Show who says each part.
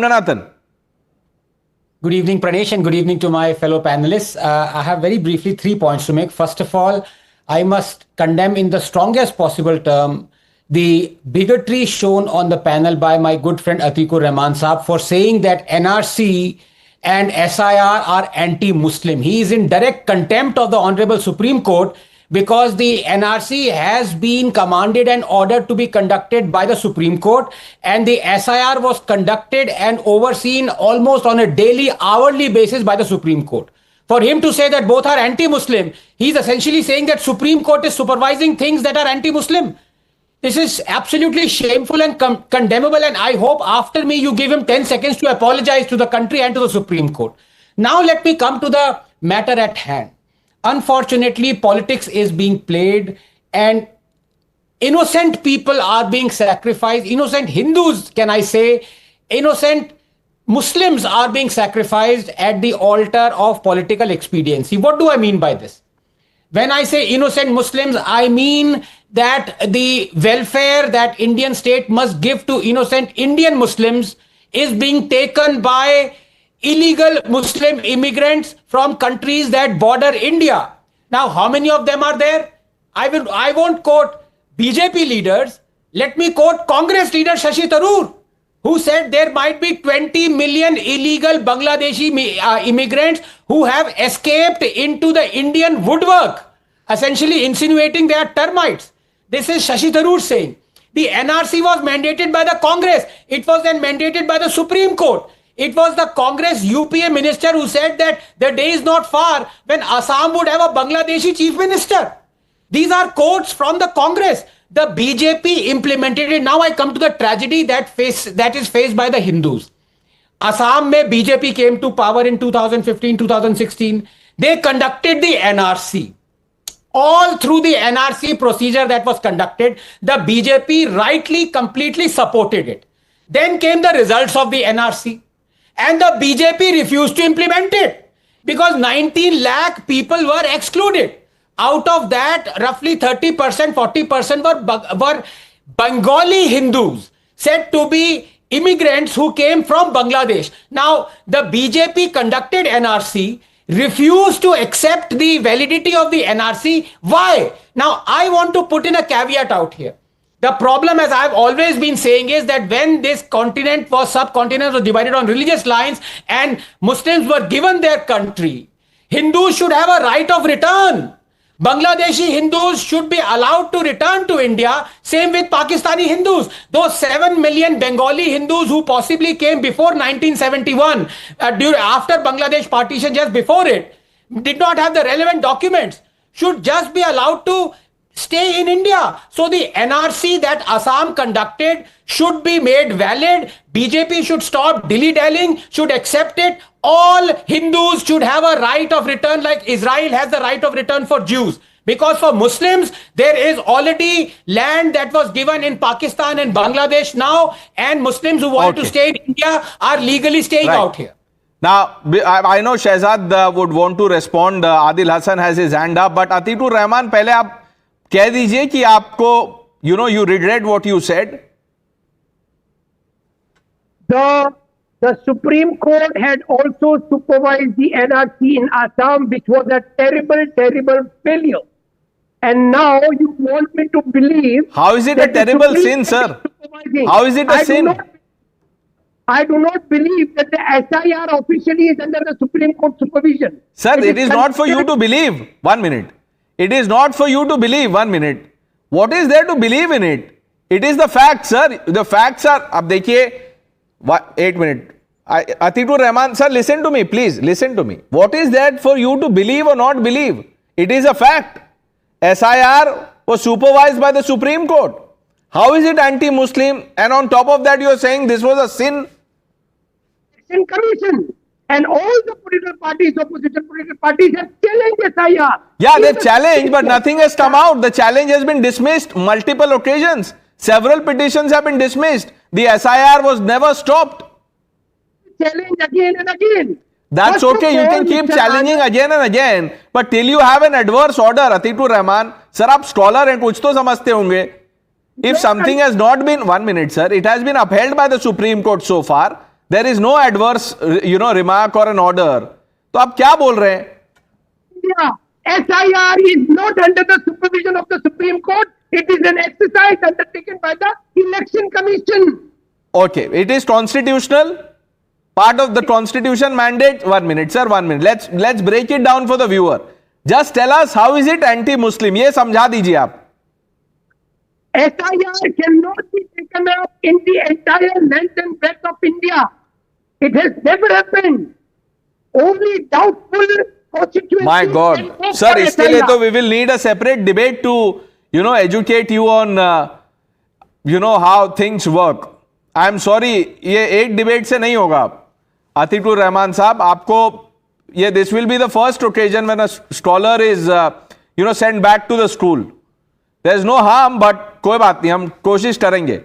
Speaker 1: Ranganathan.
Speaker 2: Good evening, Pranesh, and good evening to my fellow panelists. I have very briefly 3 points to make. First of all, I must condemn in the strongest possible term the bigotry shown on the panel by my good friend Atikur Rahman Saab for saying that NRC and SIR are anti-Muslim. He is in direct contempt of the Honorable Supreme Court because the NRC has been commanded and ordered to be conducted by the Supreme Court, and the SIR was conducted and overseen almost on a daily, hourly basis by the Supreme Court. For him to say that both are anti-Muslim, he's essentially saying that Supreme Court is supervising things that are anti-Muslim. This is absolutely shameful and condemnable, and I hope after me you give him 10 seconds to apologize to the country and to the Supreme Court. Now let me come to the matter at hand. Unfortunately, politics is being played and innocent people are being sacrificed. Innocent Hindus, can I say, innocent Muslims are being sacrificed at the altar of political expediency. What do I mean by this? When I say innocent Muslims, I mean that the welfare that Indian state must give to innocent Indian Muslims is being taken by illegal Muslim immigrants from countries that border India. Now, how many of them are there? I won't quote BJP leaders. Let me quote Congress leader Shashi Tharoor, who said there might be 20 million illegal Bangladeshi immigrants who have escaped into the Indian woodwork, essentially insinuating they are termites. This is Shashi Tharoor saying. The NRC was mandated by the Congress. It was then mandated by the Supreme Court. It was the Congress UPA minister who said that the day is not far when Assam would have a Bangladeshi chief minister. These are quotes from the Congress. The BJP implemented it. Now I come to the tragedy that is faced by the Hindus. Assam mein BJP came to power in 2015-2016. They conducted the NRC. All through the NRC procedure that was conducted, the BJP rightly, completely supported it. Then came the results of the NRC. And the BJP refused to implement it because 19 lakh people were excluded. Out of that, roughly 30%, 40% were Bengali Hindus, said to be immigrants who came from Bangladesh. Now, the BJP conducted NRC, refused to accept the validity of the NRC. Why? Now, I want to put in a caveat out here. The problem, as I've always been saying, is that when this subcontinent was divided on religious lines and Muslims were given their country, Hindus should have a right of return. Bangladeshi Hindus should be allowed to return to India. Same with Pakistani Hindus. Those 7 million Bengali Hindus who possibly came before 1971, after Bangladesh partition, just before it, did not have the relevant documents, should just be allowed to stay in India. So the NRC that Assam conducted should be made valid. BJP should stop dilly-dallying, should accept it. All Hindus should have a right of return like Israel has the right of return for Jews. Because for Muslims, there is already land that was given in Pakistan and Bangladesh now, and Muslims who want to stay in India are legally staying out here.
Speaker 1: Now, I know Shehzad would want to respond. Adil Hassan has his hand up, but Atikur Rahman, पहले आप कह दीजिए कि आपको, you regret what you said.
Speaker 3: The Supreme Court had also supervised the NRC in Assam, which was a terrible, terrible failure. And now you want me to believe...
Speaker 1: How is it a terrible sin, sir? How is it a sin?
Speaker 3: I do not believe that the SIR officially is under the Supreme Court supervision.
Speaker 1: Sir, it is not for you to believe. 1 minute. It is not for you to believe. 1 minute. What is there to believe in it? It is the facts, sir. The facts are... Ab dekhiye... 8 minutes. Atikur Rahman, sir, listen to me, please. Listen to me. What is that for you to believe or not believe? It is a fact. SIR was supervised by the Supreme Court. How is it anti-Muslim? And on top of that, you are saying this was a sin?
Speaker 3: Election Commission and all the political parties, opposition political parties have challenged SIR.
Speaker 1: Yeah, they've challenged, but nothing has come out. The challenge has been dismissed multiple occasions. Several petitions have been dismissed. The SIR was never stopped.
Speaker 3: Challenge again and again.
Speaker 1: That's okay. You can keep challenging again and again. But till you have an adverse order, Atikur Rahman, sir, आप scholar हैं, कुछ तो समझते होंगे. If something has not been, 1 minute, sir, it has been upheld by the Supreme Court so far, there is no adverse remark और an order, तो आप क्या बोल रहे हैं?
Speaker 3: India, SIR is not under the supervision of the Supreme Court. It is an exercise undertaken by the Election Commission.
Speaker 1: Okay, it is constitutional, part of the constitution mandate. 1 minute, sir, 1 minute. Let's break it down for the viewer. Just tell us how is it anti-Muslim? ये समझा दीजिए आप.
Speaker 3: SIR cannot be taken up in the entire length and breadth of India. It has never happened. Only doubtful constituencies.
Speaker 1: My God,
Speaker 3: can go
Speaker 1: sir,
Speaker 3: for
Speaker 1: इसके लिए
Speaker 3: SIR.
Speaker 1: तो we will need a separate debate to educate you on how things work. I am sorry, ये एक debate से नहीं होगा. अतीकुर रहमान साहब, आपको ये this will be the first occasion when a scholar is sent back to the school. There is no harm, but कोई बात नहीं, हम कोशिश करेंगे.